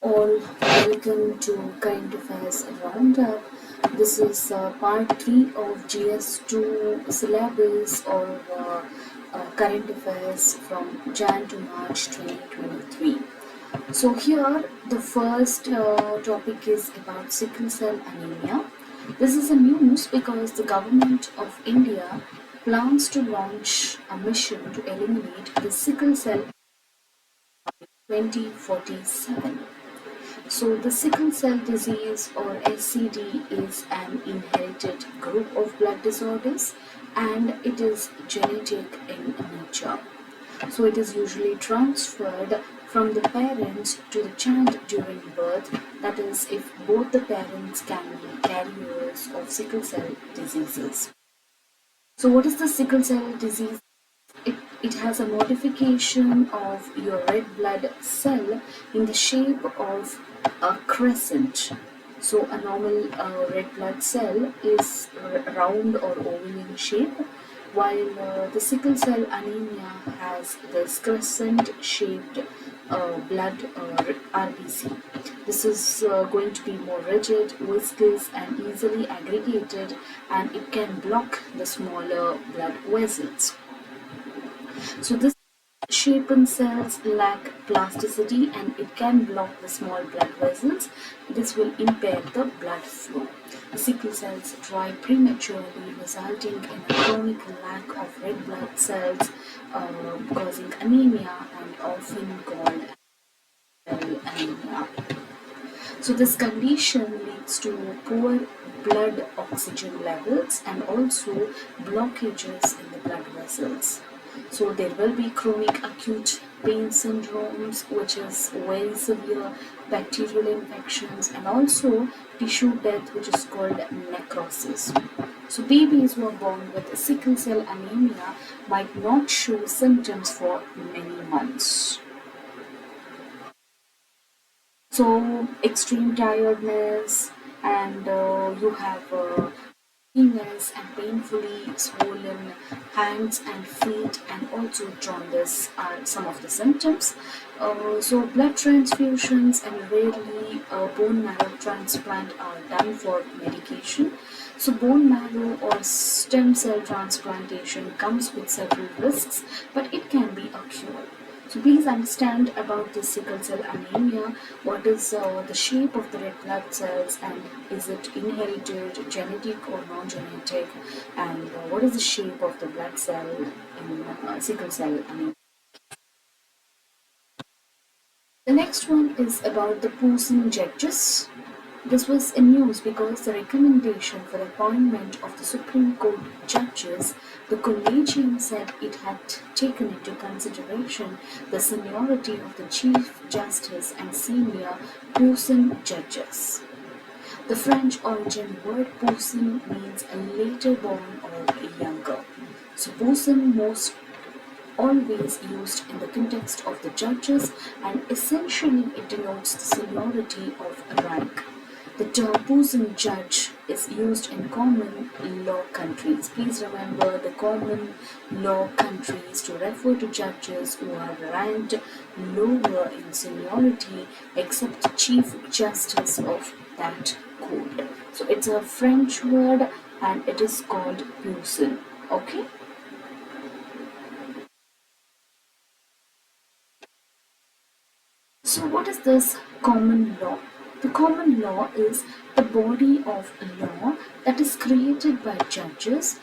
All, welcome to Current Affairs Roundup. This is part 3 of GS2 syllabus or Current Affairs from Jan to March 2023. So here the first topic is about sickle cell anemia. This is a news because the government of India plans to launch a mission to eliminate the sickle cell 2047. So the sickle cell disease or SCD is an inherited group of blood disorders and it is genetic in nature. So it is usually transferred from the parents to the child during birth, that is if both the parents can be carriers of sickle cell diseases. So what is the sickle cell disease? It has a modification of your red blood cell in the shape of a crescent. So a normal red blood cell is round or oval in shape, while the sickle cell anemia has this crescent shaped blood RBC. This is going to be more rigid, viscous and easily aggregated, and it can block the smaller blood vessels. So this shapen cells lack plasticity and it can block the small blood vessels. This will impair the blood flow. The sickle cells die prematurely, resulting in a chronic lack of red blood cells, causing anemia and often called anemia. So this condition leads to poor blood oxygen levels and also blockages in the blood vessels. So there will be chronic acute pain syndromes, which is very severe bacterial infections, and also tissue death, which is called necrosis. So babies who are born with sickle cell anemia might not show symptoms for many months. So extreme tiredness and you have weakness and painfully swollen hands and feet, and also jaundice are some of the symptoms. So blood transfusions and rarely bone marrow transplant are done for medication. So bone marrow or stem cell transplantation comes with several risks, but it can be a cure. So please understand about the sickle cell anemia. What is the shape of the red blood cells, and is it inherited, genetic or non-genetic, and what is the shape of the blood cell in sickle cell anemia. The next one is about the Poisson judges. This was in news because the recommendation for the appointment of the Supreme Court judges, the Collegium said it had taken into consideration the seniority of the Chief Justice and senior Poisson judges. The French origin word Poisson means a later born or younger. So Poisson most always used in the context of the judges, and essentially it denotes the seniority of a rank. The term Poisson judge is used in common law countries. Please remember the common law countries to refer to judges who are ranked lower in seniority except the Chief Justice of that court. So it's a French word and it is called Poisson. Okay? So what is this common law? The common law is the body of law that is created by judges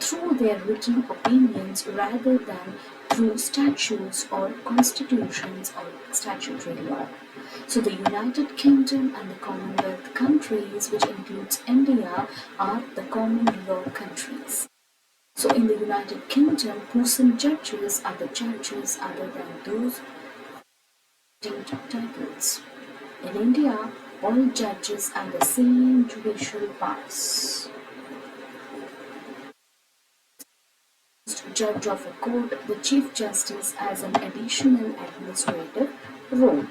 through their written opinions rather than through statutes or constitutions or statutory law. So the United Kingdom and the Commonwealth countries, which includes India, are the common law countries. So in the United Kingdom, Poisson judges are the judges other than those distinct titles. In India, all judges are the same judicial powers. Judge of a court, the Chief Justice has an additional administrative role.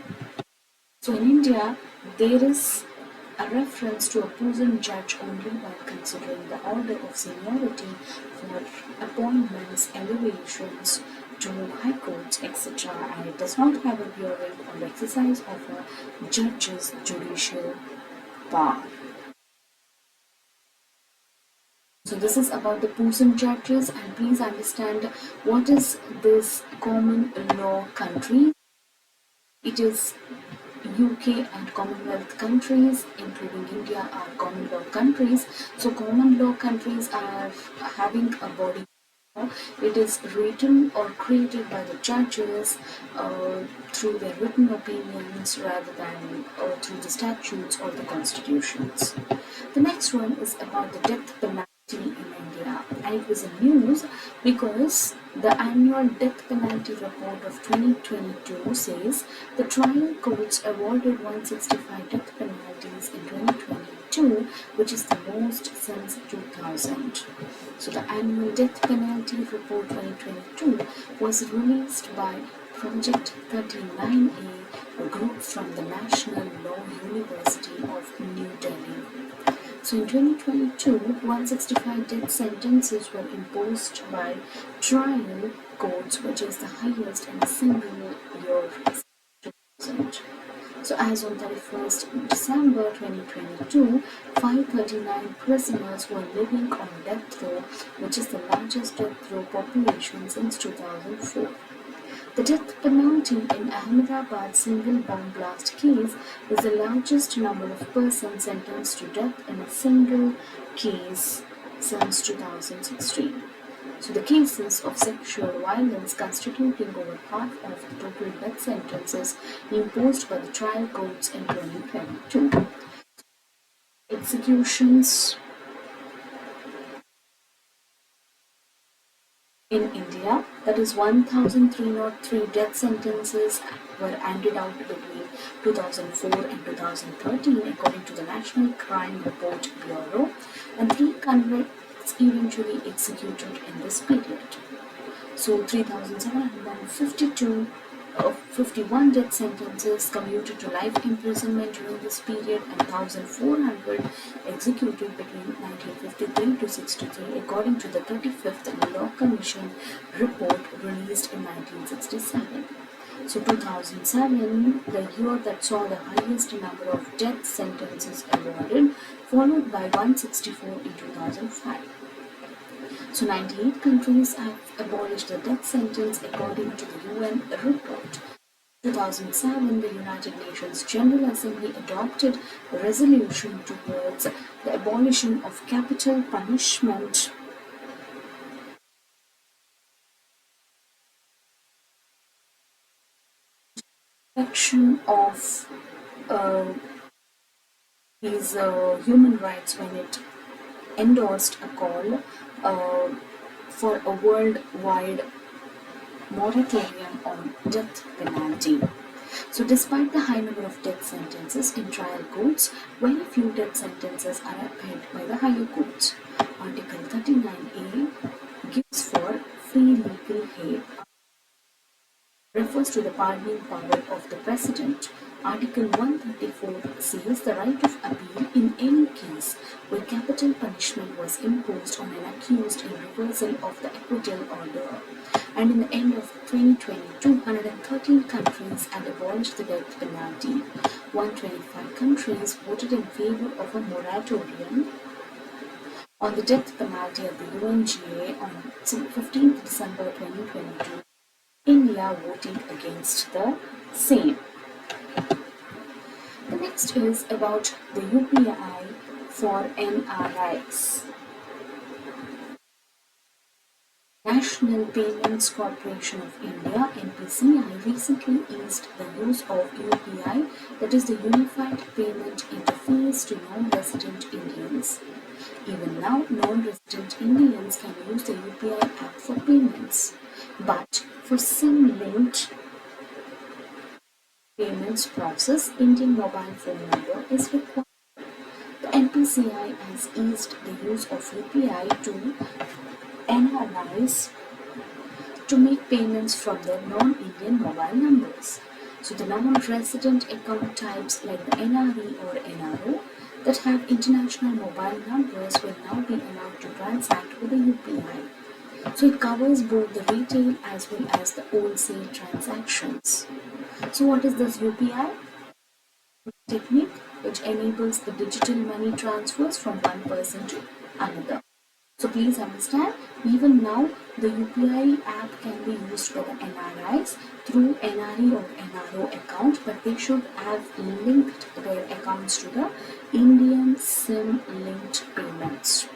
So in India, there is a reference to a Poisson judge only while considering the order of seniority for appointments, elevations to high courts, etc., and it does not have a bearing on the exercise of a judge's judicial power. So this is about the Pusan judges, and please understand what is this common law country. It is UK and Commonwealth countries, including India, are common law countries. So common law countries are having a body. It is written or created by the judges through their written opinions rather than through the statutes or the constitutions. The next one is about the death penalty in India, and it was in news because the annual death penalty report of 2022 says the trial courts awarded 165 death penalties in 2022, which is the most since 2000. So the annual death penalty report 2022 was released by Project 39A, a group from the National Law University of New Delhi. So in 2022, 165 death sentences were imposed by trial courts, which is the highest in a single year. So as on 31st December 2022, 539 prisoners were living on death row, which is the largest death row population since 2004. The death penalty in Ahmedabad single bomb blast case is the largest number of persons sentenced to death in a single case since 2016. So the cases of sexual violence constituting over half of the total death sentences imposed by the trial courts in 2022. Executions in India, that is 1,303 death sentences were handed out between 2004 and 2013 according to the National Crime Report Bureau, and 3 convicts eventually executed in this period. So 3,752 of 51 death sentences commuted to life imprisonment during this period, and 1,400 executed between 1953 to 63 according to the 35th Law Commission report released in 1967. So 2007, the year that saw the highest number of death sentences awarded, followed by 164 in 2005. So 98 countries have abolished the death sentence according to the UN report. In 2007, the United Nations General Assembly adopted a resolution towards the abolition of capital punishment protection of these human rights when it endorsed a call for a worldwide moratorium on death penalty. So despite the high number of death sentences in trial courts, very few death sentences are upheld by the higher courts. Article 39A gives for free legal aid, refers to the pardoning power of the President. Article 134 says the right of appeal in any case where capital punishment was imposed on an accused in reversal of the acquittal order. And in the end of 2020, 213 countries had abolished the death penalty. 125 countries voted in favor of a moratorium on the death penalty at the UNGA on 15th December 2022. India voting against the same. The next is about the UPI for NRIs. National Payments Corporation of India (NPCI) recently eased the use of UPI, that is the Unified Payment Interface, to non-resident Indians. Even now, non-resident Indians can use the UPI app for payments, but for SIM-linked payments process, Indian mobile phone number is required. The NPCI has eased the use of UPI to NRIs to make payments from their non-Indian mobile numbers. So the non-resident account types like the NRE or NRO that have international mobile numbers will now be allowed to transact with the UPI. So it covers both the retail as well as the wholesale transactions. So what is this UPI technique? Which enables the digital money transfers from one person to another. So please understand, even now the UPI app can be used by the NRIs through NRE or NRO account, but they should have linked their accounts to the Indian SIM linked payments.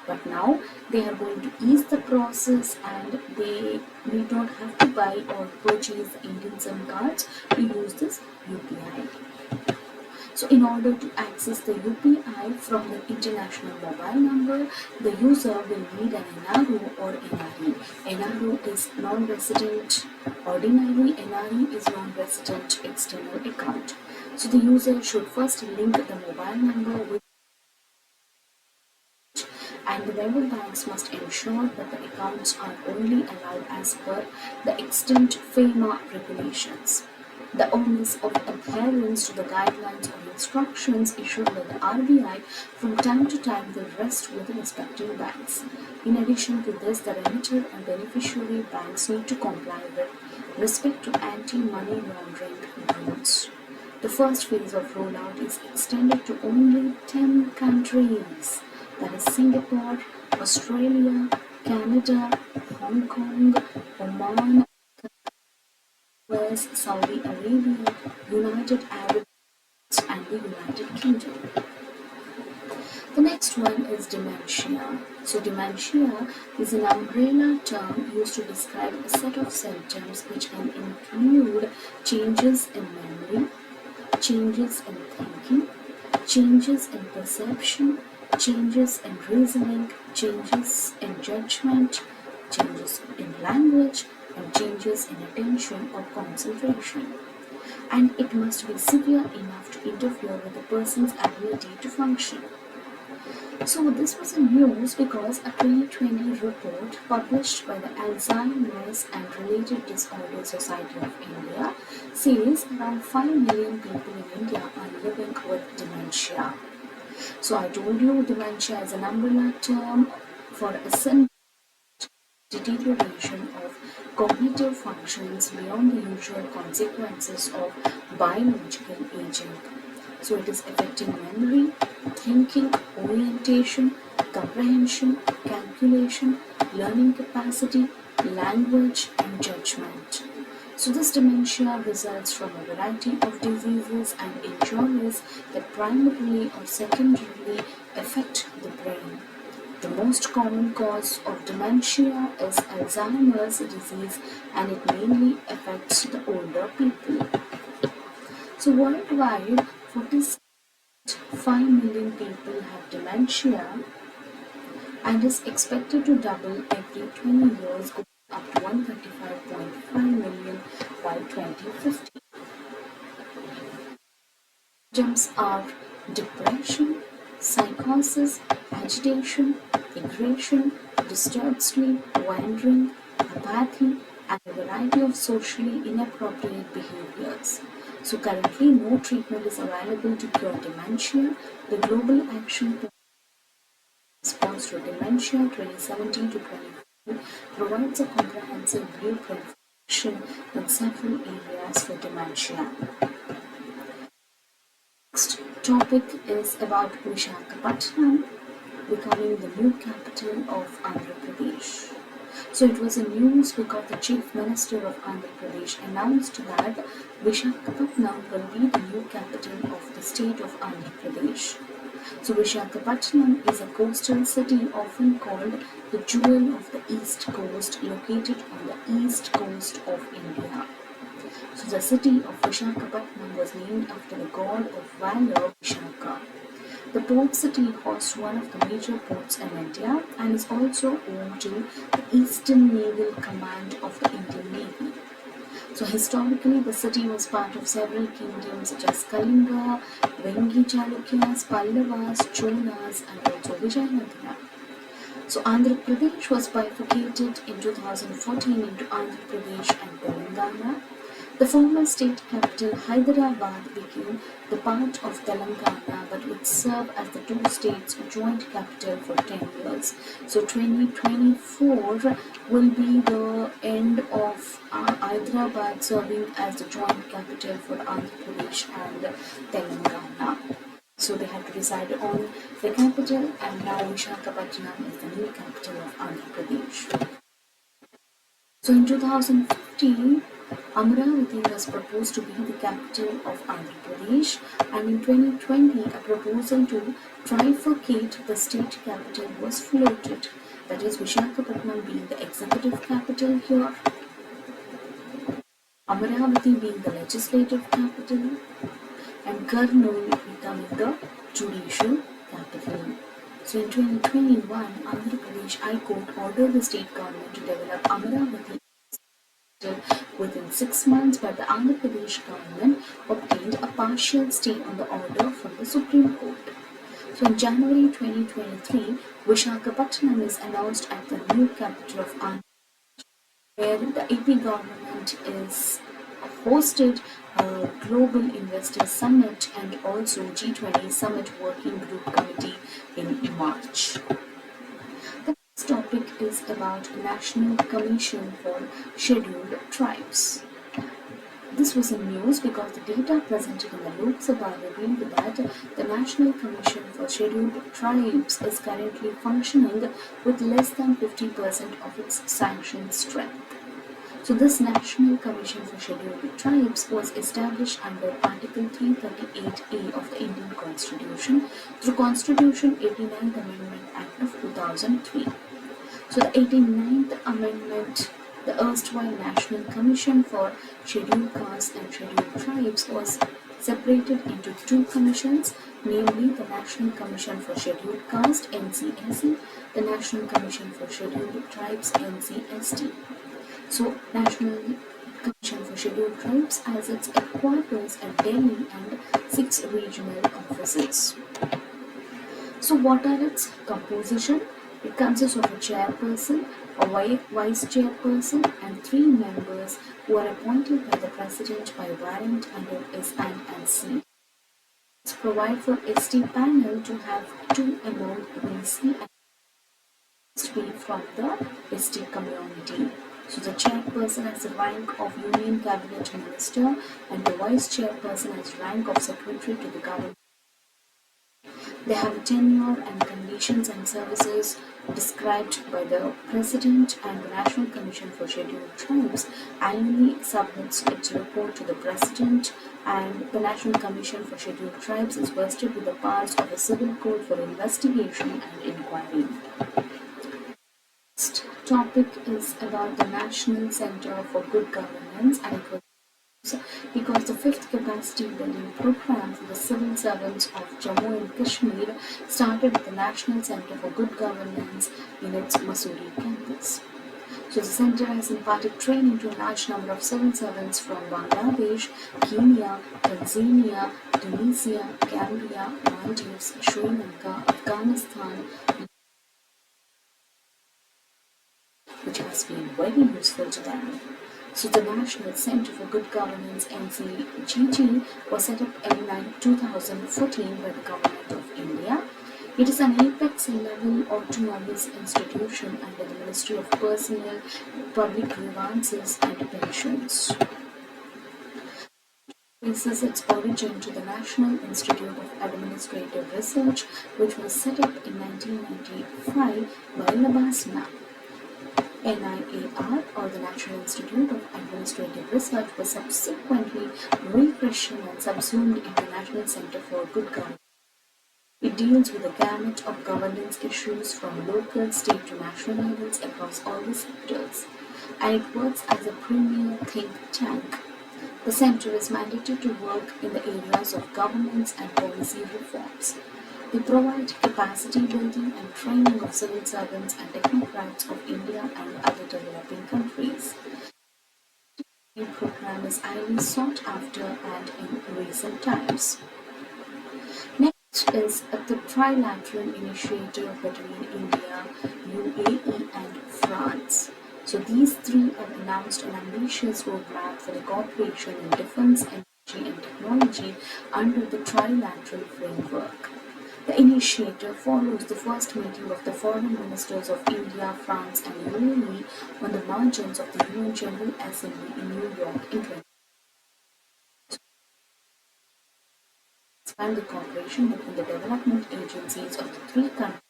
But now they are going to ease the process and they need not have to buy or purchase the Indian SIM cards to use this UPI. So in order to access the UPI from the international mobile number, the user will need an NRO or NRE. NRO is non-resident ordinary, NRE is non-resident external account. So the user should first link the mobile number with, and the member banks must ensure that the accounts are only allowed as per the extant FEMA regulations. The onus of adherence to the guidelines or instructions issued by the RBI from time to time will rest with the respective banks. In addition to this, the remitter and beneficiary banks need to comply with respect to anti-money laundering rules. The first phase of rollout is extended to only 10 countries, that is Singapore, Australia, Canada, Hong Kong, Oman, US, Saudi Arabia, United Arab Emirates, and the United Kingdom. The next one is dementia. So dementia is an umbrella term used to describe a set of symptoms which can include changes in memory, changes in thinking, changes in perception, changes in reasoning, changes in judgment, changes in language, and changes in attention or concentration. And it must be severe enough to interfere with a person's ability to function. So this was in news because a 2020 report published by the Alzheimer's and Related Disorders Society of India says around 5 million people in India are living with dementia. So I told you dementia is an umbrella term for a syndrome deterioration of cognitive functions beyond the usual consequences of biological aging. So it is affecting memory, thinking, orientation, comprehension, calculation, learning capacity, language, and judgment. So this dementia results from a variety of diseases and injuries that primarily or secondarily affect the brain. The most common cause of dementia is Alzheimer's disease, and it mainly affects the older people. So worldwide, 45 million people have dementia and is expected to double every 20 years, going up to 135.5 million by 2050. Symptoms are depression, psychosis, agitation, aggression, disturbed sleep, wandering, apathy, and a variety of socially inappropriate behaviors. So currently no treatment is available to cure dementia. The Global Action Plan Response to Dementia 2017 to 2020 provides a comprehensive blueprint for action in several areas for dementia. Next topic is about Visakhapatnam becoming the new capital of Andhra Pradesh. So it was in news because the Chief Minister of Andhra Pradesh announced that Visakhapatnam will be the new capital of the state of Andhra Pradesh. So Visakhapatnam is a coastal city often called the jewel of the East Coast, located on the east coast of India. So the city of Visakhapatnam was named after the god of valor Vishaka. The port city hosts one of the major ports in India and is also home to the Eastern Naval Command of the Indian Navy. So historically, the city was part of several kingdoms such as Kalinga, Vengi Chalukyas, Pallavas, Cholas, and also Vijayanagara. So Andhra Pradesh was bifurcated in 2014 into Andhra Pradesh and Telangana. The former state capital Hyderabad became the part of Telangana but would serve as the two states' joint capital for 10 years. So 2024 will be the end of Hyderabad serving as the joint capital for Andhra Pradesh and Telangana. So they had to decide on the capital, and now Visakhapatnam is the new capital of Andhra Pradesh. So in 2015, Amravati was proposed to be the capital of Andhra Pradesh, and in 2020 a proposal to trifurcate the state capital was floated, that is Visakhapatnam being the executive capital here, Amravati being the legislative capital, and Kurnool becoming the judicial capital. So in 2021, Andhra Pradesh High Court ordered the state government to develop Amravati within 6 months, but the Andhra Pradesh government obtained a partial stay on the order from the Supreme Court. So in January 2023, Visakhapatnam is announced as the new capital of Andhra, where the AP government is hosted a Global Investor Summit and also G20 Summit Working Group Committee in March. The next topic is about National Commission for Scheduled Tribes. This was in news because the data presented in the Lok Sabha revealed that the National Commission for Scheduled Tribes is currently functioning with less than 50% of its sanctioned strength. So this National Commission for Scheduled Tribes was established under Article 338A of the Indian Constitution through Constitution 89th Amendment Act of 2003. So the 89th Amendment, the erstwhile National Commission for Scheduled Castes and Scheduled Tribes, was separated into two commissions, namely the National Commission for Scheduled Caste (NCSE), the National Commission for Scheduled Tribes (NCST). So, National Commission for Scheduled Tribes has its headquarters at Delhi and 6 regional offices. So, what are its composition? It consists of a chairperson, a vice chairperson, and 3 members who are appointed by the president by warrant under S&C. It's provide for ST panel to have 2 among VC and be from the ST community. So the chairperson has the rank of Union Cabinet Minister and the vice chairperson has rank of secretary to the government. They have a tenure and conditions and services described by the President, and the National Commission for Scheduled Tribes annually submits its report to the President, and the National Commission for Scheduled Tribes is vested with the powers of a civil code for investigation and inquiry. Next topic is about the National Centre for Good Governance, and it was because the 5th capacity building program for the civil servants of Jammu and Kashmir started with the National Centre for Good Governance in its Mussoorie campus. So the centre has imparted training to a large number of civil servants from Bangladesh, Kenya, Tanzania, Tunisia, Gambia, Maldives, Sri Lanka, Afghanistan, which has been very useful to them. So the National Centre for Good Governance (NCGG) was set up in 2014 by the Government of India. It is an apex level autonomous institution under the Ministry of Personnel, Public Grievances and Pensions. Traces its origin to the National Institute of Administrative Research, which was set up in 1995 by Labasna. NIAR, or the National Institute of Administrative Research, was subsequently rechristened and subsumed into the National Centre for Good Governance. It deals with a gamut of governance issues from local, state to national levels across all the sectors, and it works as a premier think tank. The centre is mandated to work in the areas of governance and policy reforms. They provide capacity building and training of civil servants and technocrats of India and other developing countries. The program is highly sought after and in recent times. Next is the trilateral initiative between India, UAE and France. So these three have announced an ambitious roadmap for the cooperation in defense, energy and technology under the trilateral framework. The Initiator follows the first meeting of the foreign ministers of India, France and UAE on the margins of the UN General Assembly in New York in 2020. Expand the cooperation between the development agencies of the three countries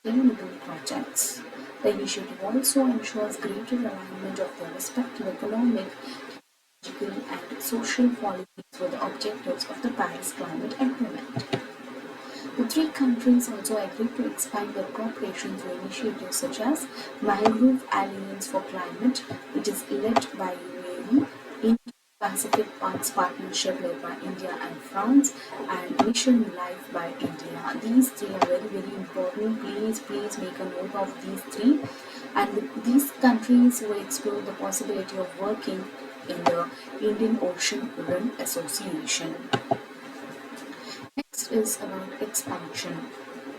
sustainable projects. The initiative also ensures greater alignment of their respective economic, technological and social policies with the objectives of the Paris Climate Agreement. The three countries also agreed to expand their cooperation through initiatives such as Mangrove Alliance for Climate, which is led by UAE, Indo-Pacific Parks Partnership led by India and France, and Mission Life by India. These three are very, very important. Please make a note of these three. And these countries will explore the possibility of working in the Indian Ocean Rim Association. Next is about expansion.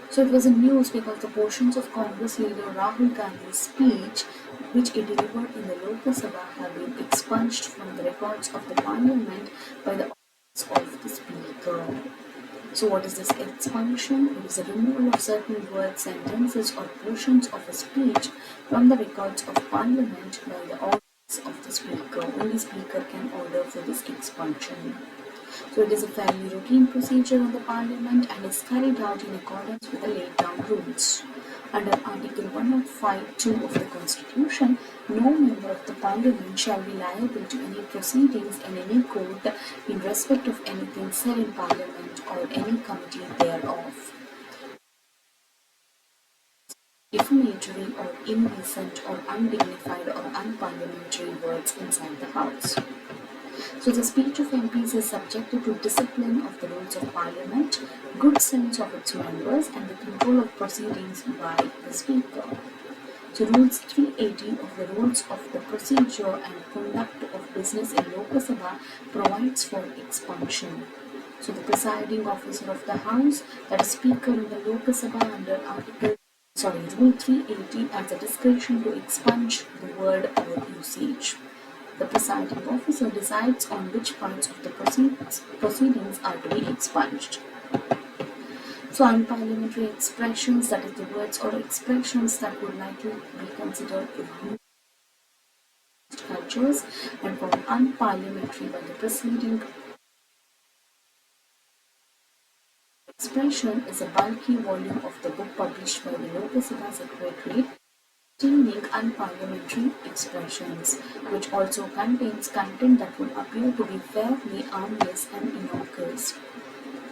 So it was in news because the portions of Congress leader Rahul Gandhi's speech which he delivered in the Lok Sabha have been expunged from the records of the parliament by the office of the speaker. So what is this expunction? It is a removal of certain words, sentences or portions of a speech from the records of parliament by the office of the speaker. Only speaker can order for this expunction. So it is a fairly routine procedure in the parliament and is carried out in accordance with the laid down rules. Under Article 105(2) of the Constitution, no member of the parliament shall be liable to any proceedings in any court in respect of anything said in parliament or any committee thereof. Defamatory or indecent or undignified or unparliamentary words inside the House. So the speech of MPs is subjected to discipline of the rules of parliament, good sense of its members and the control of proceedings by the speaker. So rules 380 of the rules of the procedure and conduct of business in Lok Sabha provides for expunction. So the presiding officer of the House, that is speaker in the Lok Sabha under Rule 380 has the discretion to expunge the word or usage. The presiding officer decides on which parts of the proceedings are to be expunged. So unparliamentary expressions, that is the words or expressions that would likely be considered rude cultures and found unparliamentary by the preceding expression is a bulky volume of the book published by the Lok Sabha Secretariat containing unparliamentary expressions, which also contains content that would appear to be fairly harmless and innocuous.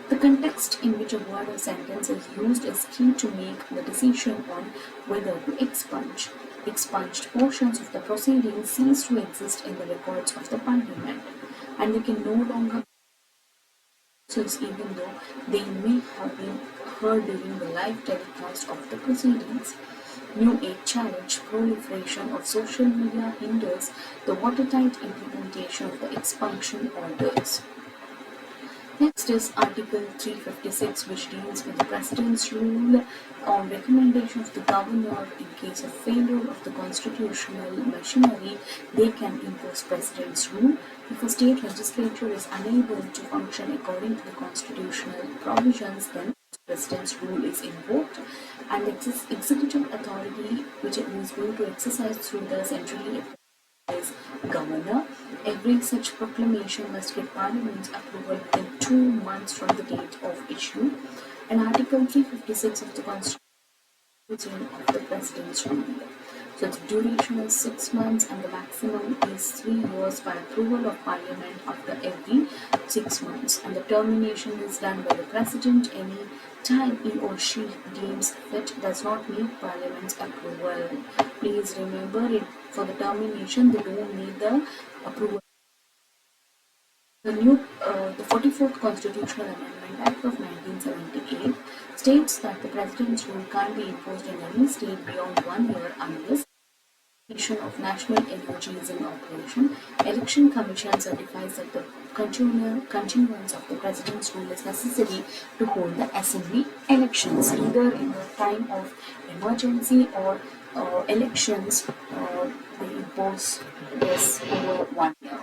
The context in which a word or sentence is used is key to make the decision on whether to expunge. Expunged portions of the proceedings cease to exist in the records of the parliament, and they can no longer be used even though they may have been heard during the live telecast of the proceedings. New Age challenge proliferation of social media hinders the watertight implementation of the expunction orders. Next is Article 356, which deals with the President's rule on recommendation of the Governor in case of failure of the constitutional machinery. They can impose President's rule if a state legislature is unable to function according to the constitutional provisions. Then President's rule is invoked, and the executive authority which it is going to exercise through the centrally is Governor. Every such proclamation must get Parliament's approval within 2 months from the date of issue. And Article 356 of the Constitution of the President's rule. So the duration is 6 months and the maximum is 3 years by approval of Parliament after every 6 months. And the termination is done by the President any time he or she deems fit does not need Parliament's approval. Please remember it, for the termination they don't need the approval. The 44th Constitutional Amendment Act of 1978 states that the President's rule can't be imposed in any state beyond 1 year unless of national energy is in operation. Election Commission certifies that the continuance of the President's rule is necessary to hold the assembly elections, either in the time of emergency or elections, they impose this over 1 year.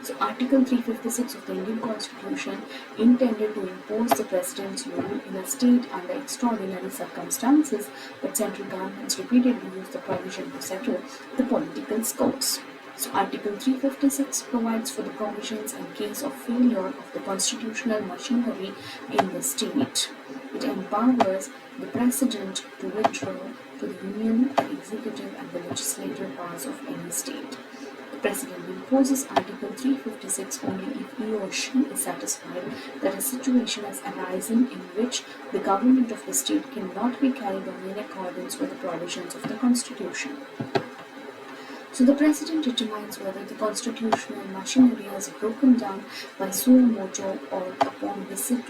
So Article 356 of the Indian Constitution intended to impose the President's rule in a state under extraordinary circumstances, but central governments repeatedly used the provision to settle the political scores. So Article 356 provides for the provisions in case of failure of the constitutional machinery in the state. It empowers the President to withdraw to the Union the executive and the legislative powers of any state. The President imposes Article 356 only if he or she is satisfied that a situation has arisen in which the government of the state cannot be carried on in accordance with the provisions of the Constitution. So the President determines whether the constitutional machinery has broken down by suo motu or upon receipt.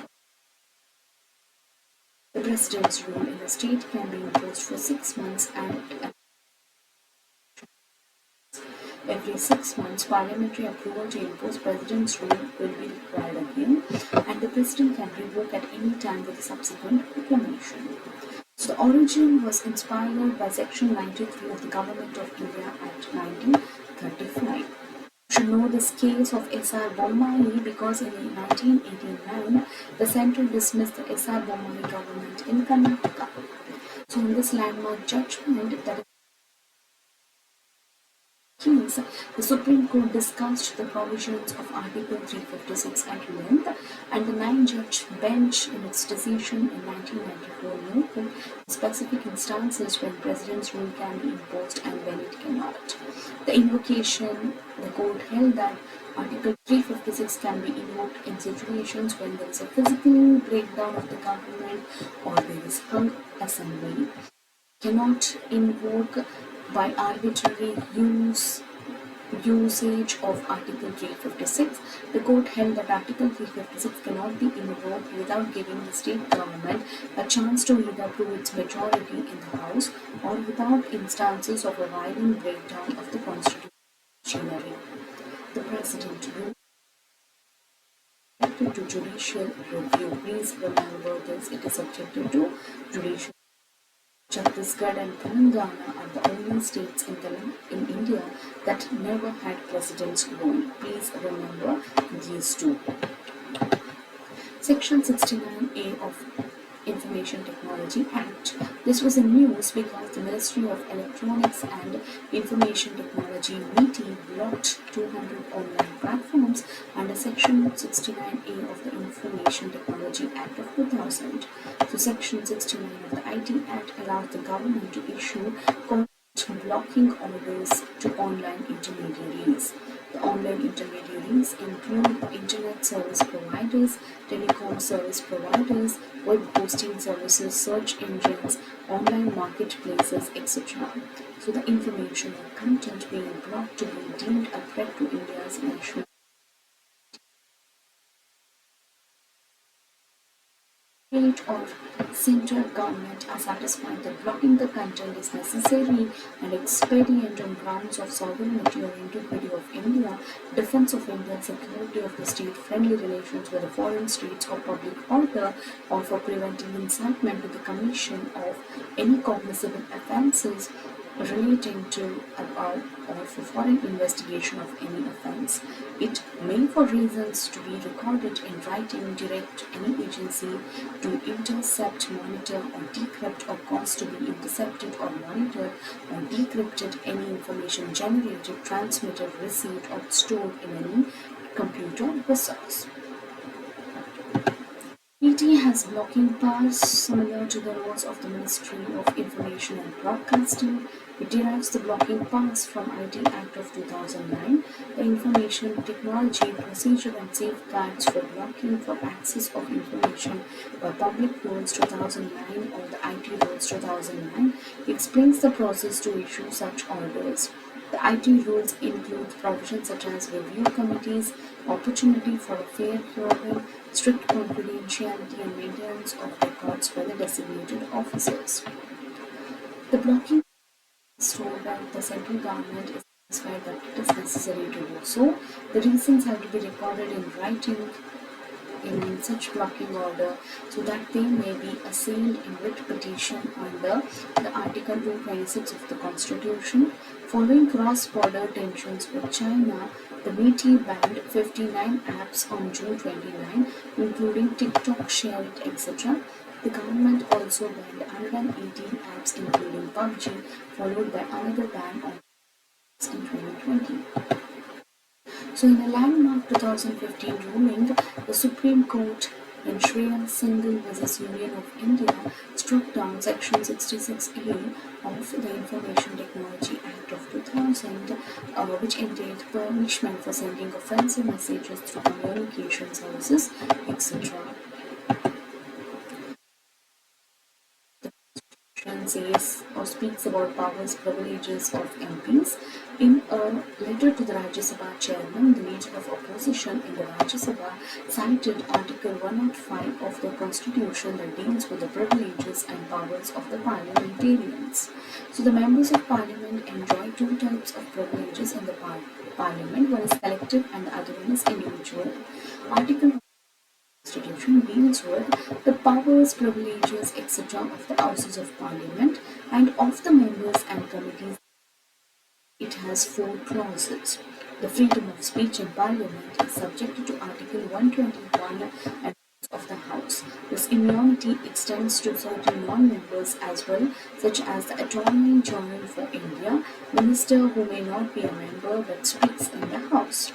The President's rule in a state can be imposed for 6 months, and every 6 months parliamentary approval to impose President's rule will be required again, and the President can revoke at any time with a subsequent proclamation. So the origin was inspired by Section 93 of the Government of India Act 1935. You should know this case of S.R. Bommai because in 1989 the centre dismissed the S.R. Bommai government in Karnataka. So in this landmark judgment, that case, the Supreme Court discussed the provisions of Article 356 at length, and the 9-judge bench in its decision in 1994 noted specific instances when President's rule can be imposed and when it cannot. The invocation, the court held that Article 356 can be invoked in situations when there is a physical breakdown of the government or there is hung assembly. Cannot invoke by arbitrary usage of Article 356. The court held that Article 356 cannot be invoked without giving the state government a chance to either prove its majority in the House or without instances of a violent breakdown of the constitutional machinery. The President ruled subjected to judicial review. Please remember this, it is subjected to judicial. Chhattisgarh and Telangana are the only states in India that never had President's rule. Please remember these two. Section 69A of Information Technology Act. This was in news because the Ministry of Electronics and Information Technology (MeitY) blocked 200 online platforms under Section 69A of the Information Technology Act of 2000. So Section 69 of the IT Act allows the government to issue blocking orders to online intermediaries. The online intermediaries include internet service providers, telecom service providers, web hosting services, search engines, online marketplaces, etc. So the information or content being blocked to be deemed a threat to India's national state or central government are satisfied that blocking the content is necessary and expedient on grounds of sovereignty or integrity of India, defense of India, security of the state, friendly relations with the foreign states or public order, or for preventing incitement to the commission of any cognizable offences relating to or for foreign investigation of any offence. It may for reasons to be recorded in writing direct any agency to intercept, monitor or decrypt or cause to be intercepted or monitored or decrypted any information generated, transmitted, received or stored in any computer resource. MeitY has blocking powers similar to the roles of the Ministry of Information and Broadcasting. It derives the blocking powers from IT Act of 2009, the Information Technology Procedure and Safeguards for Blocking for Access of Information by Public Rules 2009 or the IT Rules 2009 explains the process to issue such orders. The IT rules include provisions such as review committees, opportunity for a fair hearing, strict confidentiality and maintenance of records by the designated officers. The blocking is told that the central government is satisfied that it is necessary to do so. The reasons have to be recorded in writing in such blocking order so that they may be assailed in writ petition under the Article 226 of the Constitution. Following cross-border tensions with China, the BT banned 59 apps on June 29, including TikTok, Share It, etc. The government also banned 118 apps including PUBG, followed by another ban on in 2020. So in a landmark 2015 ruling, the Supreme Court in Singhal vs Union of India struck down Section 66A of the Information Technology Act of 2000, which entailed punishment for sending offensive messages through communication services, etc. Says or speaks about powers privileges of MPs. In a letter to the Rajya Sabha chairman, the leader of opposition in the Rajya Sabha cited Article 105 of the Constitution that deals with the privileges and powers of the parliamentarians. So the members of parliament enjoy two types of privileges in the parliament. One is collective and the other one is individual. Article Constitution deals with the powers, privileges, etc. of the Houses of Parliament and of the members and committees. It has 4 clauses. The freedom of speech in Parliament is subject to Article 121 and of the House. This immunity extends to certain non-members as well, such as the Attorney General for India, minister who may not be a member but speaks in the House.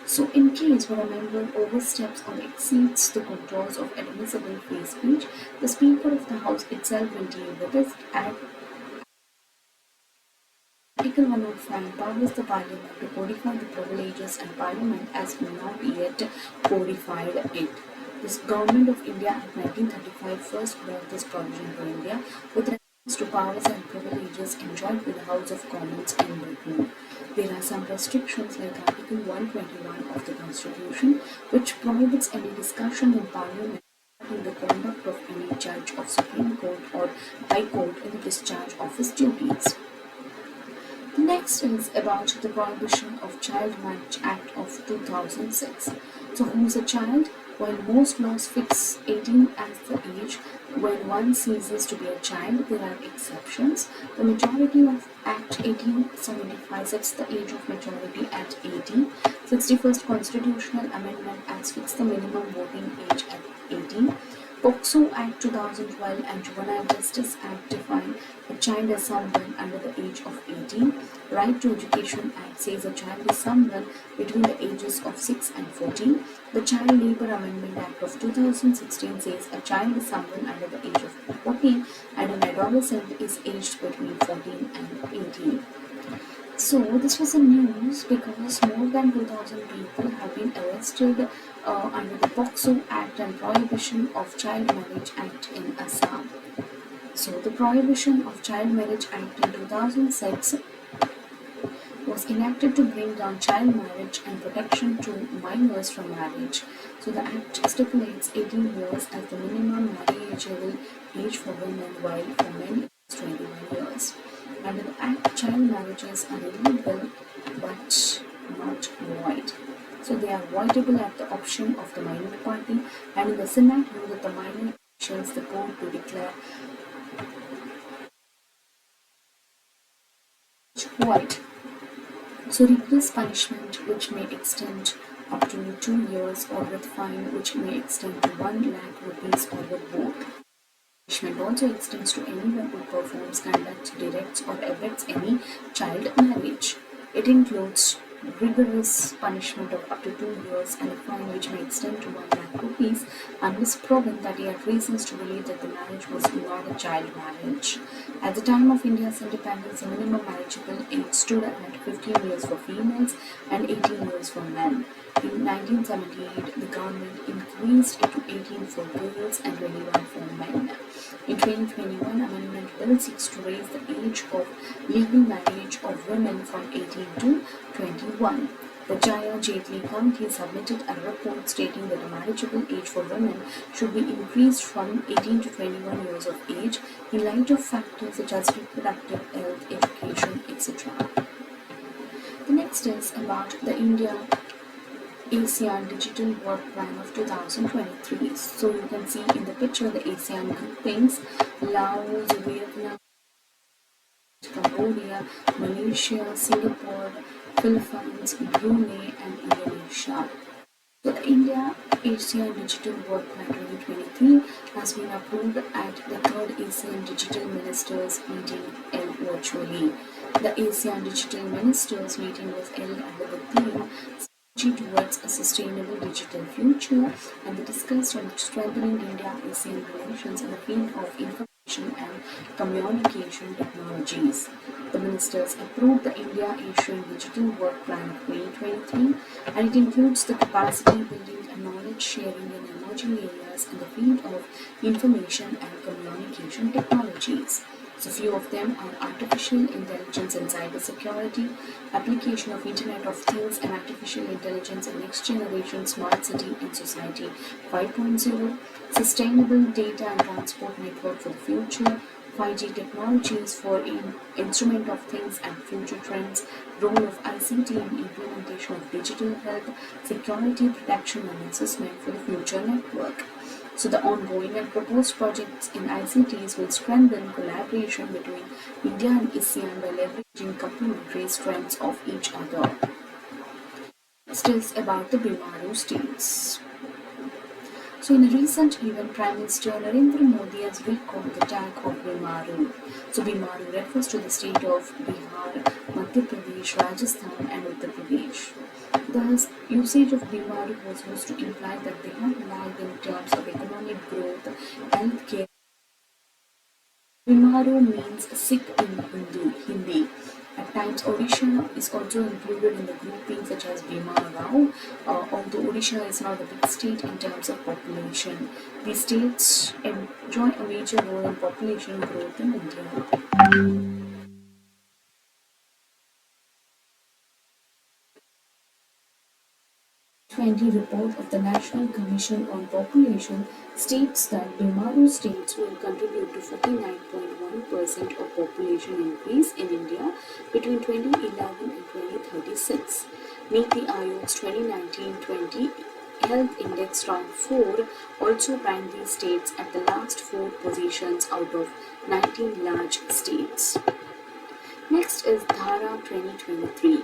So in case where a member oversteps or exceeds the contours of admissible free speech, the Speaker of the House itself will deal with it. And Article 105 empowers the Parliament to codify the privileges and Parliament has not yet codified it. This Government of India Act 1935 first brought this provision to India with reference to powers and privileges enjoyed by the House of Commons in Britain. There are some restrictions like Article 121 of the Constitution, which prohibits any discussion in Parliament regarding the conduct of any judge of Supreme Court or High Court in the discharge of his duties. The next is about the Prohibition of Child Marriage Act of 2006. So who is a child? While most laws fix 18 as the age when one ceases to be a child, there are exceptions. The majority of Act 1875 sets the age of majority at 18. 61st Constitutional Amendment Acts fix the minimum voting age at 18. POCSO Act 2012 and Juvenile Justice Act define a child as someone under the age of 18. Right to Education Act says a child is someone between the ages of 6 and 14. The Child Labour Amendment Act of 2016 says a child is someone under the age of 14 and an adolescent is aged between 14 and 18. So this was a news because more than 2,000 people have been arrested under the POCSO Act and Prohibition of Child Marriage Act in Assam. So the Prohibition of Child Marriage Act in 2006 was enacted to bring down child marriage and protection to minors from marriage. So the Act stipulates 18 years as the minimum marriageable age for women, while for men it is 21 years. Under the Act, child marriages are illegal but not void. So they are voidable at the option of the minor party, and in the scenario that the minor options the court to declare void. So rigorous punishment which may extend up to 2 years or with fine which may extend to 1 lakh rupees or with both. Punishment also extends to anyone who performs, conducts, directs or abets any child marriage. It includes rigorous punishment of up to 2 years and a fine which may extend to 1 lakh rupees unless proven that he had reasons to believe that the marriage was not a child marriage. At the time of India's independence, the minimum marriageable age stood at 15 years for females and 18 years for men. In 1978, the government increased it to 18 for girls and 21 for men. In 2021, Amendment Bill seeks to raise the age of legal marriage of women from 18 to 21. The Jaya Jaitley Committee submitted a report stating that the marriageable age for women should be increased from 18 to 21 years of age in light of factors such as reproductive health, education, etc. The next is about the India ASEAN Digital Work Plan of 2023. So you can see in the picture the ASEAN groupings: Laos, Vietnam, Cambodia, Malaysia, Singapore, Philippines, Brunei, and Indonesia. So the India ASEAN Digital Work Plan 2023 has been approved at the third ASEAN Digital Ministers meeting held virtually. The ASEAN Digital Ministers meeting was held under the theme Strategy towards a sustainable digital future, and they discussed on strengthening India-ASEAN relations in the field of information and communication technologies. The ministers approved the India-ASEAN Digital Work Plan of 2023, and it includes the capacity building and knowledge sharing in emerging areas in the field of information and communication technologies. So few of them are artificial intelligence and cybersecurity, application of Internet of Things and artificial intelligence in next generation smart city and society 5.0, sustainable data and transport network for the future, 5G technologies for instrument of things and future trends, role of ICT in implementation of digital health, security, protection and assessment for the future network. So the ongoing and proposed projects in ICTs will strengthen collaboration between India and ASEAN by leveraging complementary strengths of each other. Next is about the BIMARU states. So in a recent event, Prime Minister Narendra Modi has recalled the tag of BIMARU. So BIMARU refers to the state of Bihar, Madhya Pradesh, Rajasthan and Uttar Pradesh. Thus, usage of BIMARU was used to imply that they have lagged in terms of economic growth, healthcare. BIMARU means sick in Hindi. At times, Odisha is also included in the grouping such as Bhimarao, although Odisha is not a big state in terms of population. These states enjoy a major role in population growth in India. 20 report of the National Commission on Population states that BIMARU states will contribute to 49.1% of population increase in India between 2011 and 2036. Niti Aayog's 2019-20 Health Index Round 4 also ranked these states at the last 4 positions out of 19 large states. Next is Dhara 2023,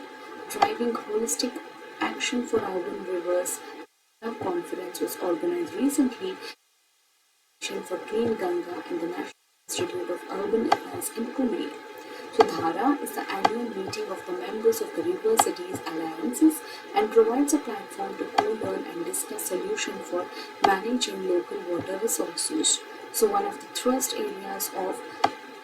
Driving Holistic Action for Urban Rivers. A conference was organized recently for Clean Ganga and the National Institute of Urban Affairs in Pune. So Dhara is the annual meeting of the members of the River Cities Alliances and provides a platform to co-learn and discuss solutions for managing local water resources. So one of the thrust areas of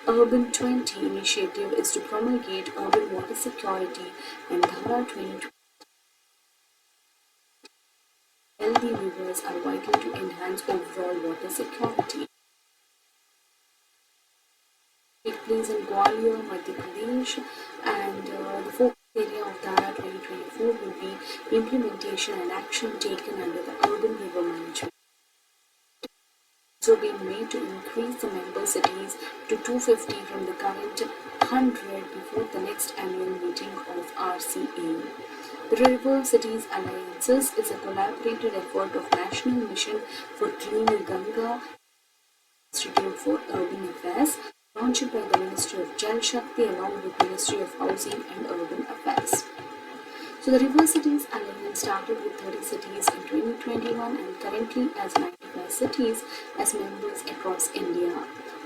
Urban 20 initiative is to promulgate urban water security, and Dhara 2020 healthy rivers are vital to enhance overall water security. It takes place in Gwalior, Madhya Pradesh, and the focus area of Dhara 2024 will be implementation and action taken under the urban river management. So being made to increase the member cities to 250 from the current 100 before the next annual meeting of RCA. The River Cities Alliances is a collaborated effort of National Mission for Clean Ganga, Institute for Urban Affairs, launched by the Ministry of Jal Shakti along with Ministry of Housing and Urban Affairs. So the River Cities Alliance started with 30 cities in 2021 and currently has 95 cities as members across India.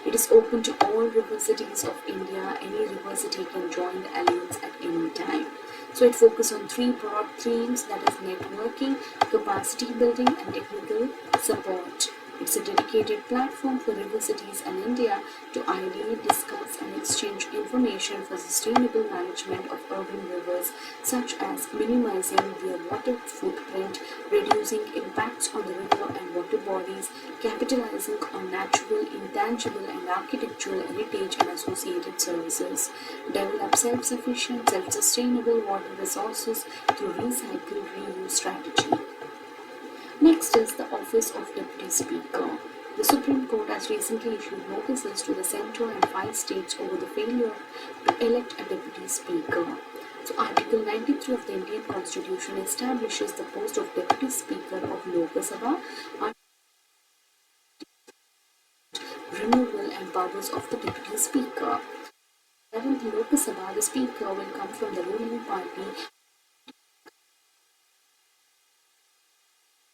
It is open to all river cities of India. Any river city can join the alliance at any time. So it focuses on 3 broad themes, that is networking, capacity building and technical support. It's a dedicated platform for river cities and India to ideate, discuss and exchange information for sustainable management of urban rivers, such as minimizing their water footprint, reducing impacts on the river and water bodies, capitalizing on natural, intangible and architectural heritage and associated services, develop self-sufficient, self-sustainable water resources through recycle reuse strategy. Next is the Office of Deputy Speaker. The Supreme Court has recently issued notices to the centre and 5 states over the failure to elect a Deputy Speaker. So Article 93 of the Indian Constitution establishes the post of Deputy Speaker of Lok Sabha, removal and powers of the Deputy Speaker. In the Lok Sabha, the Speaker will come from the ruling party.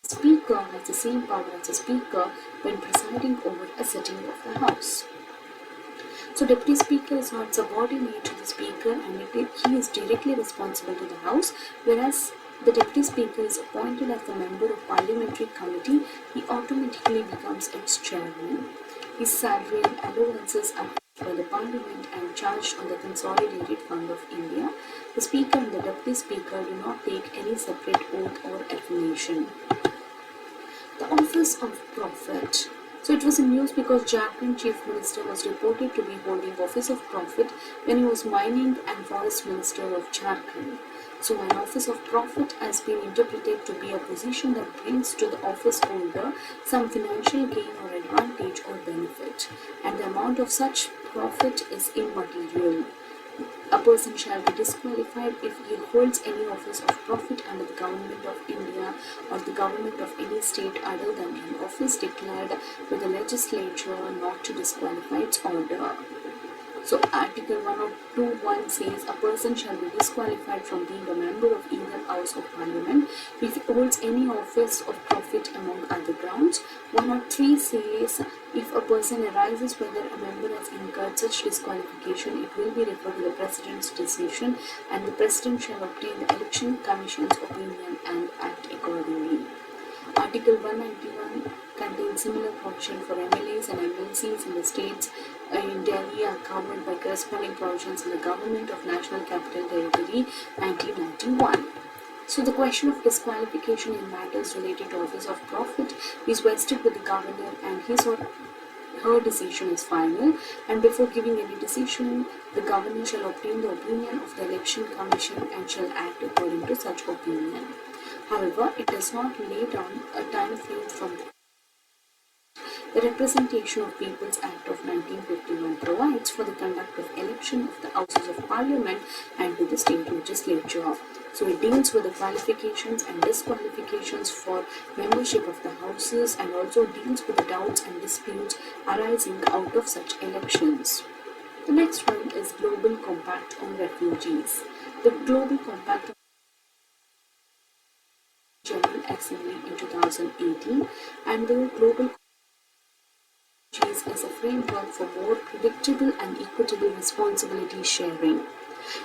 The Speaker has the same power as the Speaker when presiding over a sitting of the House. So Deputy Speaker is not subordinate to the Speaker and he is directly responsible to the House, whereas the Deputy Speaker is appointed as the member of Parliamentary Committee, he automatically becomes its chairman. His salary and allowances are paid by the Parliament and charged on the Consolidated Fund of India. The Speaker and the Deputy Speaker do not take any separate oath or affirmation. The Office of Prophet. So it was in news because Jharkhand Chief Minister was reported to be holding Office of Prophet when he was Mining and Forest Minister of Jharkhand. So an Office of Prophet has been interpreted to be a position that brings to the office holder some financial gain or advantage or benefit, and the amount of such profit is immaterial. A person shall be disqualified if he holds any office of profit under the Government of India or the government of any state other than an office declared by the legislature not to disqualify its order. So Article 102(1) says a person shall be disqualified from being a member of either House of Parliament if he holds any office of profit among other grounds. 103 says if a person arises whether a member has incurred such disqualification, it will be referred to the President's decision and the President shall obtain the Election Commission's opinion and act accordingly. Article 191 contains similar provision for MLAs and MLCs in the states in Delhi are covered by corresponding provisions in the Government of National Capital Territory 1991. So the question of disqualification in matters related to office of profit is vested with the governor and his or her decision is final, and before giving any decision, the governor shall obtain the opinion of the Election Commission and shall act according to such opinion. However, it does not lay down a time frame from the Representation of People's Act of 1951 provides for the conduct of election of the Houses of Parliament and to the state legislature. So it deals with the qualifications and disqualifications for membership of the houses and also deals with the doubts and disputes arising out of such elections. The next one is Global Compact on Refugees. The Global Compact on General Assembly in 2018 and the Global is a framework for more predictable and equitable responsibility sharing.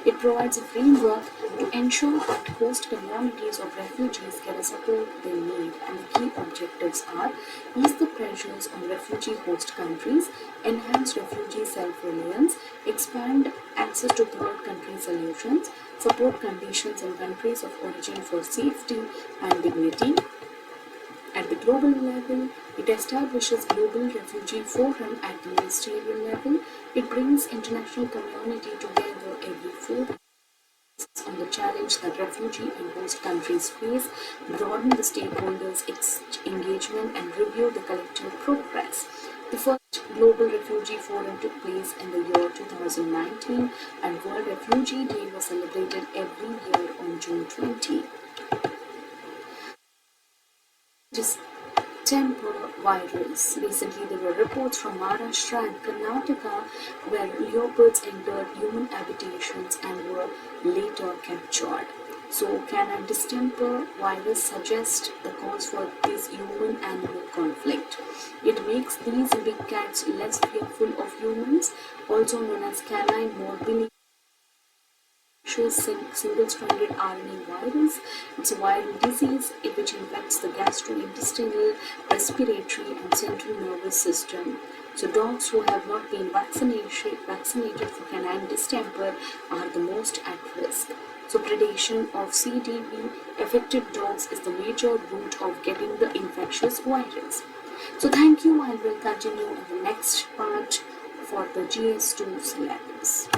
It provides a framework to ensure that host communities of refugees get the support they need, and the key objectives are ease the pressures on refugee host countries, enhance refugee self-reliance, expand access to third country solutions, support conditions in countries of origin for safety and dignity. At the global level, it establishes Global Refugee Forum at the ministerial level. It brings international community together every 4 years on the challenge that refugee and host countries face, broaden the stakeholders' engagement and review the collective progress. The first Global Refugee Forum took place in the year 2019 and World Refugee Day was celebrated every year on June 20. Distemper virus. Recently, there were reports from Maharashtra and Karnataka where leopards entered human habitations and were later captured. So, can a distemper virus suggest the cause for this human-animal conflict? It makes these big cats less fearful of humans, also known as canine morbility. Single-stranded RNA virus. It's a viral disease which infects the gastrointestinal, respiratory, and central nervous system. So dogs who have not been vaccinated for canine distemper are the most at risk. So predation of CDV affected dogs is the major route of getting the infectious virus. So thank you, and we'll continue in the next part for the GS2 syllabus.